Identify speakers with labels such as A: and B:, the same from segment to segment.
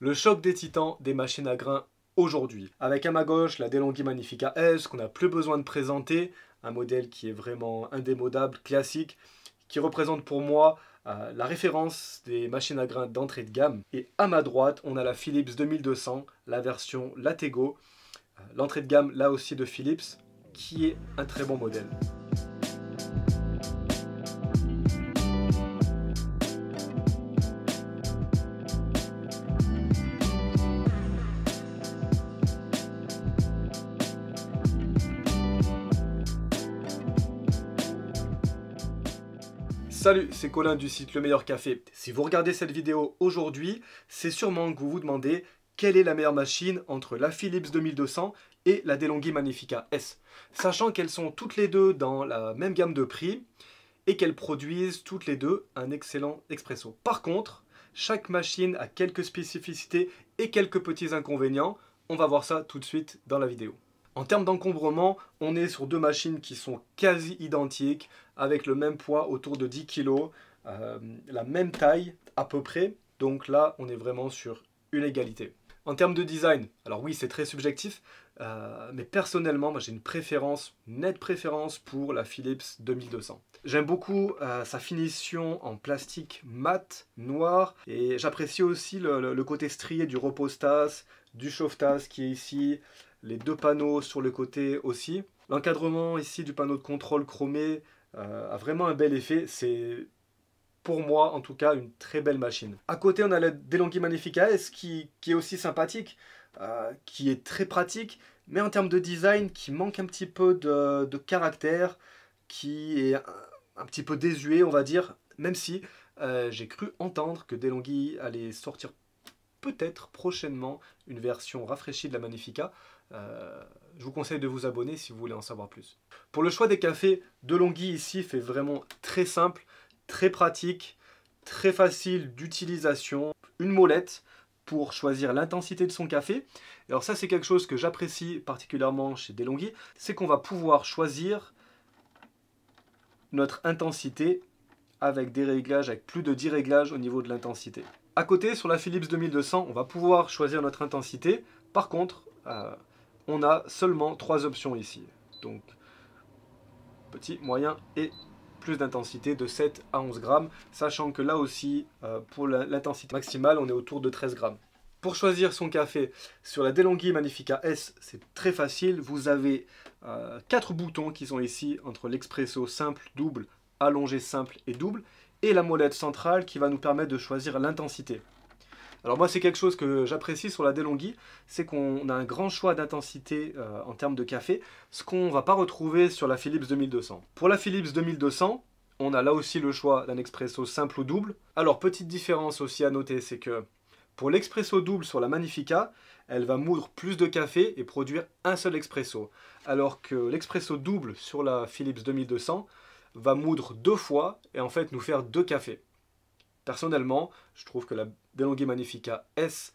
A: Le choc des titans des machines à grains aujourd'hui. Avec à ma gauche la DeLonghi Magnifica S qu'on n'a plus besoin de présenter, un modèle qui est vraiment indémodable, classique, qui représente pour moi la référence des machines à grains d'entrée de gamme. Et à ma droite, on a la Philips 2200, la version Latego, l'entrée de gamme là aussi de Philips, qui est un très bon modèle. Salut, c'est Colin du site Le Meilleur Café. Si vous regardez cette vidéo aujourd'hui, c'est sûrement que vous vous demandez quelle est la meilleure machine entre la Philips 2200 et la DeLonghi Magnifica S. Sachant qu'elles sont toutes les deux dans la même gamme de prix et qu'elles produisent toutes les deux un excellent expresso. Par contre, chaque machine a quelques spécificités et quelques petits inconvénients. On va voir ça tout de suite dans la vidéo. En termes d'encombrement, on est sur deux machines qui sont quasi identiques, avec le même poids autour de 10 kg, la même taille à peu près. Donc là, on est vraiment sur une égalité. En termes de design, alors oui, c'est très subjectif, mais personnellement, moi j'ai une préférence, une nette préférence pour la Philips 2200. J'aime beaucoup sa finition en plastique mat, noir, et j'apprécie aussi le côté strié du repose-tasse, du chauffe-tasse qui est ici, les deux panneaux sur le côté aussi. L'encadrement ici du panneau de contrôle chromé a vraiment un bel effet. C'est pour moi en tout cas une très belle machine. À côté on a la DeLonghi Magnifica S qui est aussi sympathique, qui est très pratique, mais en termes de design qui manque un petit peu de caractère, qui est un petit peu désuet on va dire, même si j'ai cru entendre que DeLonghi allait sortir peut-être prochainement une version rafraîchie de la Magnifica. Je vous conseille de vous abonner si vous voulez en savoir plus. Pour le choix des cafés, DeLonghi ici fait vraiment très simple, très pratique, très facile d'utilisation. Une molette pour choisir l'intensité de son café. Alors ça c'est quelque chose que j'apprécie particulièrement chez DeLonghi, c'est qu'on va pouvoir choisir notre intensité avec des réglages, avec plus de 10 réglages au niveau de l'intensité. À côté, sur la Philips 2200, on va pouvoir choisir notre intensité. Par contre, on a seulement 3 options ici. Donc, petit, moyen et plus d'intensité de 7 à 11 grammes. Sachant que là aussi, pour l'intensité maximale, on est autour de 13 grammes. Pour choisir son café sur la DeLonghi Magnifica S, c'est très facile. Vous avez 4 boutons qui sont ici entre l'expresso simple, double, allongé simple et double, et la molette centrale qui va nous permettre de choisir l'intensité. Alors moi c'est quelque chose que j'apprécie sur la DeLonghi, c'est qu'on a un grand choix d'intensité en termes de café, ce qu'on ne va pas retrouver sur la Philips 2200. Pour la Philips 2200, on a là aussi le choix d'un expresso simple ou double. Alors petite différence aussi à noter, c'est que pour l'expresso double sur la Magnifica, elle va moudre plus de café et produire un seul expresso, alors que l'expresso double sur la Philips 2200 va moudre 2 fois et en fait nous faire 2 cafés. Personnellement, je trouve que la DeLonghi Magnifica S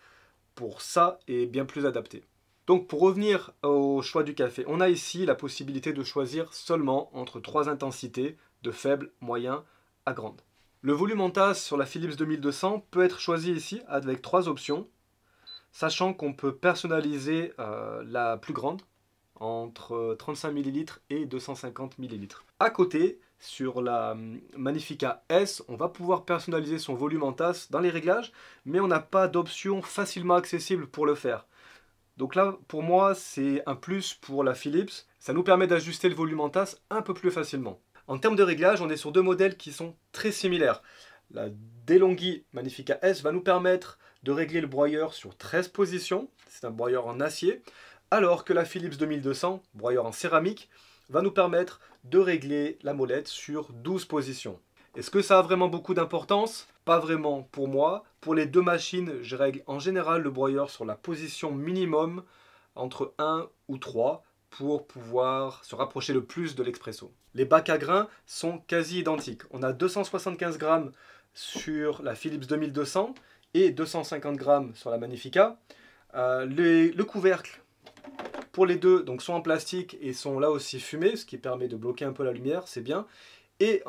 A: pour ça est bien plus adaptée. Donc pour revenir au choix du café, on a ici la possibilité de choisir seulement entre 3 intensités, de faible, moyen à grande. Le volume en tasse sur la Philips 2200 peut être choisi ici avec 3 options, sachant qu'on peut personnaliser la plus grande, entre 35 ml et 250 ml. À côté, sur la Magnifica S, on va pouvoir personnaliser son volume en tasse dans les réglages, mais on n'a pas d'option facilement accessible pour le faire. Donc là, pour moi, c'est un plus pour la Philips. Ça nous permet d'ajuster le volume en tasse un peu plus facilement. En termes de réglage, on est sur deux modèles qui sont très similaires. La DeLonghi Magnifica S va nous permettre de régler le broyeur sur 13 positions. C'est un broyeur en acier. Alors que la Philips 2200, broyeur en céramique, va nous permettre de régler la molette sur 12 positions. Est-ce que ça a vraiment beaucoup d'importance? Pas vraiment pour moi. Pour les deux machines, je règle en général le broyeur sur la position minimum entre 1 ou 3 pour pouvoir se rapprocher le plus de l'expresso. Les bacs à grains sont quasi identiques. On a 275 grammes sur la Philips 2200 et 250 grammes sur la Magnifica. Le couvercle pour les deux donc, sont en plastique et sont là aussi fumés, ce qui permet de bloquer un peu la lumière, c'est bien. Et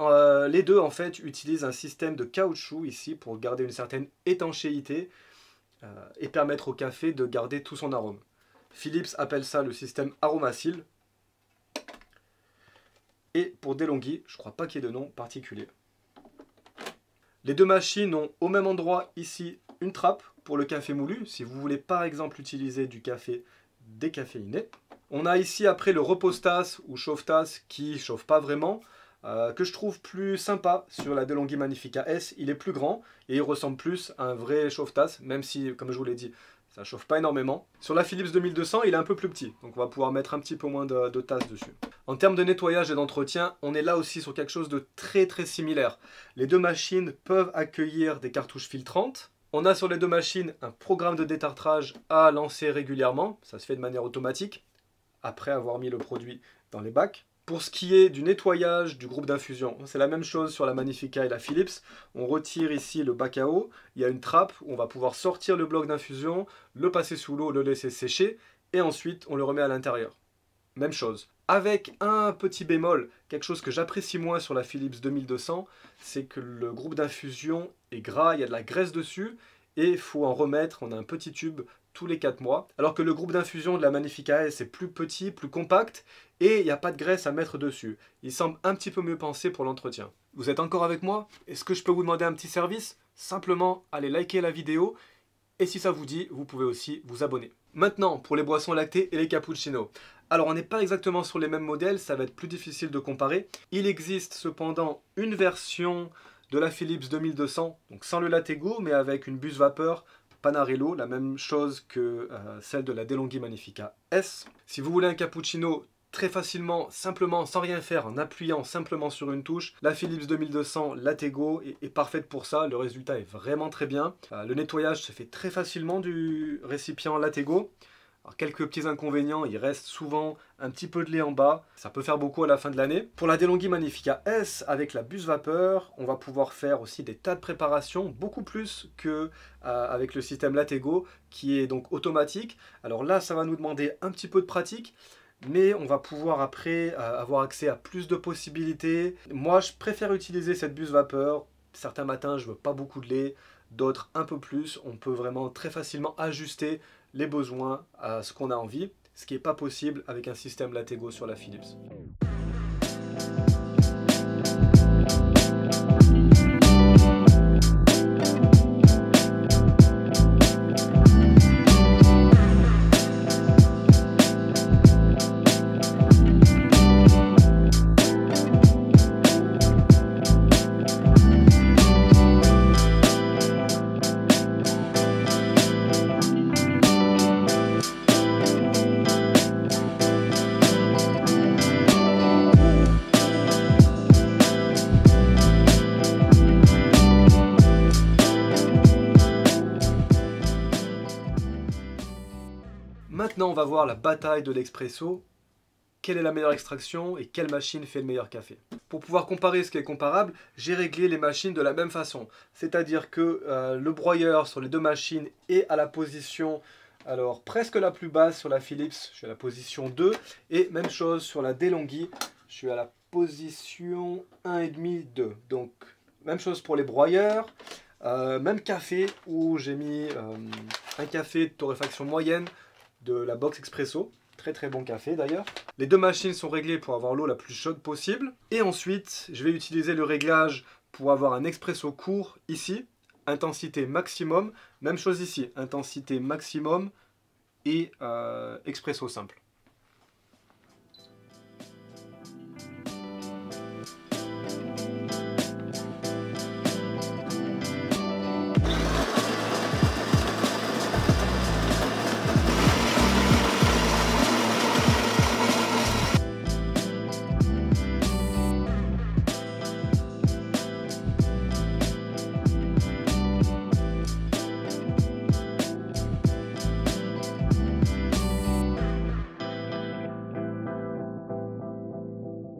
A: les deux en fait utilisent un système de caoutchouc ici pour garder une certaine étanchéité et permettre au café de garder tout son arôme. Philips appelle ça le système Aromacil. Et pour DeLonghi, je ne crois pas qu'il y ait de nom particulier. Les deux machines ont au même endroit ici une trappe pour le café moulu, si vous voulez par exemple utiliser du café décaféiné. On a ici après le repose-tasse ou chauffe-tasse qui ne chauffe pas vraiment, que je trouve plus sympa sur la DeLonghi Magnifica S. Il est plus grand et il ressemble plus à un vrai chauffe-tasse, même si, comme je vous l'ai dit, ça ne chauffe pas énormément. Sur la Philips 2200, il est un peu plus petit, donc on va pouvoir mettre un petit peu moins de tasses dessus. En termes de nettoyage et d'entretien, on est là aussi sur quelque chose de très similaire. Les deux machines peuvent accueillir des cartouches filtrantes. On a sur les deux machines un programme de détartrage à lancer régulièrement, ça se fait de manière automatique, après avoir mis le produit dans les bacs. Pour ce qui est du nettoyage du groupe d'infusion, c'est la même chose sur la Magnifica et la Philips. On retire ici le bac à eau, il y a une trappe où on va pouvoir sortir le bloc d'infusion, le passer sous l'eau, le laisser sécher, et ensuite on le remet à l'intérieur. Même chose. Avec un petit bémol, quelque chose que j'apprécie moins sur la Philips 2200, c'est que le groupe d'infusion est gras, il y a de la graisse dessus, et il faut en remettre, on a un petit tube tous les 4 mois. Alors que le groupe d'infusion de la Magnifica S est plus petit, plus compact, et il n'y a pas de graisse à mettre dessus. Il semble un petit peu mieux pensé pour l'entretien. Vous êtes encore avec moi? Est-ce que je peux vous demander un petit service? Simplement, allez liker la vidéo, et si ça vous dit, vous pouvez aussi vous abonner. Maintenant, pour les boissons lactées et les cappuccinos. Alors, on n'est pas exactement sur les mêmes modèles, ça va être plus difficile de comparer. Il existe cependant une version de la Philips 2200, donc sans le Lattego, mais avec une buse vapeur Panarello, la même chose que celle de la DeLonghi Magnifica S. Si vous voulez un cappuccino très facilement, simplement, sans rien faire, en appuyant simplement sur une touche, la Philips 2200 Lattego est parfaite pour ça, le résultat est vraiment très bien. Le nettoyage se fait très facilement du récipient Lattego. Alors, quelques petits inconvénients, il reste souvent un petit peu de lait en bas, ça peut faire beaucoup à la fin de l'année. Pour la DeLonghi Magnifica S, avec la buse vapeur, on va pouvoir faire aussi des tas de préparations, beaucoup plus que avec le système Lattego, qui est donc automatique. Alors là, ça va nous demander un petit peu de pratique, mais on va pouvoir après avoir accès à plus de possibilités. Moi, je préfère utiliser cette buse vapeur. Certains matins, je veux pas beaucoup de lait, d'autres un peu plus. On peut vraiment très facilement ajuster les besoins à ce qu'on a envie, ce qui n'est pas possible avec un système Lattego sur la Philips. Maintenant, on va voir la bataille de l'expresso. Quelle est la meilleure extraction et quelle machine fait le meilleur café? Pour pouvoir comparer ce qui est comparable, j'ai réglé les machines de la même façon. C'est-à-dire que le broyeur sur les deux machines est à la position, alors presque la plus basse sur la Philips, je suis à la position 2. Et même chose sur la DeLonghi, je suis à la position 1,5, 2. Donc même chose pour les broyeurs. Même café où j'ai mis un café de torréfaction moyenne de la box expresso, très bon café d'ailleurs. Les deux machines sont réglées pour avoir l'eau la plus chaude possible. Et ensuite, je vais utiliser le réglage pour avoir un expresso court ici, intensité maximum. Même chose ici, intensité maximum et expresso simple.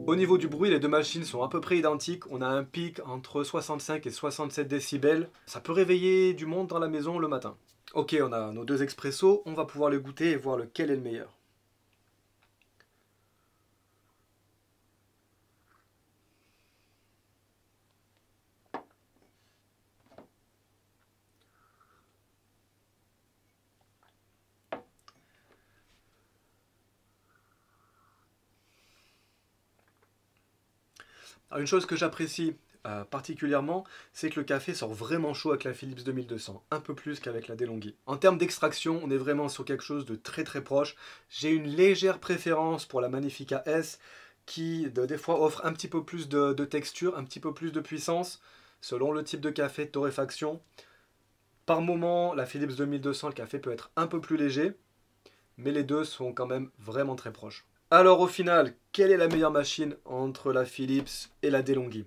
A: Au niveau du bruit, les deux machines sont à peu près identiques. On a un pic entre 65 et 67 décibels. Ça peut réveiller du monde dans la maison le matin. Ok, on a nos deux expressos. On va pouvoir les goûter et voir lequel est le meilleur. Alors, une chose que j'apprécie particulièrement, c'est que le café sort vraiment chaud avec la Philips 2200, un peu plus qu'avec la DeLonghi. En termes d'extraction, on est vraiment sur quelque chose de très très proche. J'ai une légère préférence pour la Magnifica S qui des fois offre un petit peu plus de texture, un petit peu plus de puissance selon le type de café de torréfaction. Par moment, la Philips 2200, le café peut être un peu plus léger, mais les deux sont quand même vraiment très proches. Alors au final, quelle est la meilleure machine entre la Philips et la DeLonghi?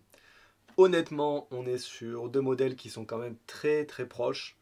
A: Honnêtement, on est sur deux modèles qui sont quand même très très proches.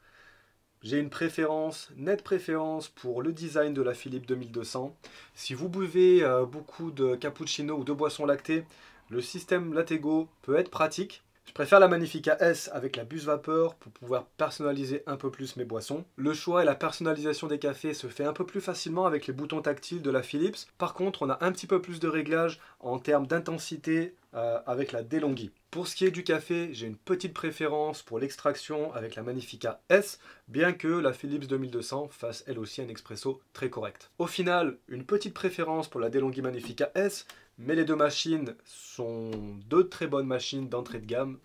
A: J'ai une préférence, nette préférence pour le design de la Philips 2200. Si vous buvez beaucoup de cappuccino ou de boissons lactées, le système Lattego peut être pratique. Je préfère la Magnifica S avec la buse vapeur pour pouvoir personnaliser un peu plus mes boissons. Le choix et la personnalisation des cafés se fait un peu plus facilement avec les boutons tactiles de la Philips. Par contre, on a un petit peu plus de réglages en termes d'intensité avec la DeLonghi. Pour ce qui est du café, j'ai une petite préférence pour l'extraction avec la Magnifica S, bien que la Philips 2200 fasse elle aussi un expresso très correct. Au final, une petite préférence pour la DeLonghi Magnifica S, mais les deux machines sont deux très bonnes machines d'entrée de gamme.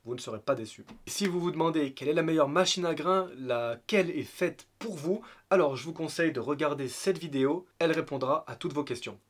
A: Vous ne serez pas déçus. Si vous vous demandez quelle est la meilleure machine à grains, laquelle est faite pour vous, alors je vous conseille de regarder cette vidéo, elle répondra à toutes vos questions.